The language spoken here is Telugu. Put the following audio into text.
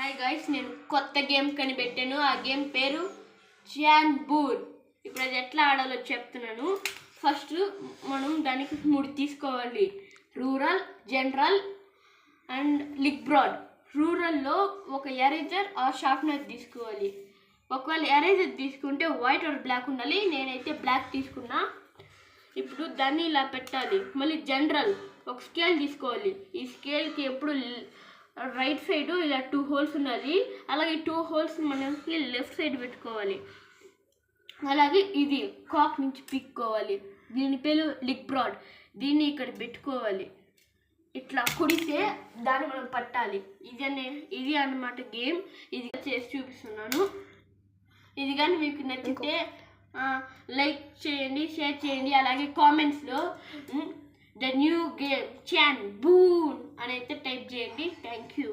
హాయ్ గైస్, నేను కొత్త గేమ్ కనిపెట్టాను. ఆ గేమ్ పేరు చాన్ బూర్. ఇప్పుడు అది ఎట్లా ఆడాలో చెప్తున్నాను. ఫస్ట్ మనం దానికి 3 తీసుకోవాలి: రూరల్, జనరల్ అండ్ లిగ్ బ్రాడ్. రూరల్లో ఒక ఎరేజర్ ఆర్ షార్ప్నర్ తీసుకోవాలి. ఒకవేళ ఎరేజర్ తీసుకుంటే వైట్ ఆర్ బ్లాక్ ఉండాలి. నేనైతే బ్లాక్ తీసుకున్నా. ఇప్పుడు దాన్ని ఇలా పెట్టాలి. మళ్ళీ జనరల్ ఒక స్కేల్ తీసుకోవాలి. ఈ స్కేల్కి ఎప్పుడు రైట్ సైడ్ ఇలా 2 హోల్స్ ఉండాలి. అలాగే 2 హోల్స్ మనకి లెఫ్ట్ సైడ్ పెట్టుకోవాలి. అలాగే ఇది కాక్ నుంచి పీక్కోవాలి. దీని పేరు లిగ్ బ్రాడ్. దీన్ని ఇక్కడ పెట్టుకోవాలి. ఇట్లా కొడితే దాన్ని మనం పట్టాలి. ఇది అన్నమాట గేమ్. ఇది చేసి చూపిస్తున్నాను. ఇది కానీ మీకు నచ్చితే లైక్ చేయండి, షేర్ చేయండి. అలాగే కామెంట్స్లో ద న్యూ గేమ్ చాన్ బూర్ అని అయితే టైప్ చేయండి. Thank you.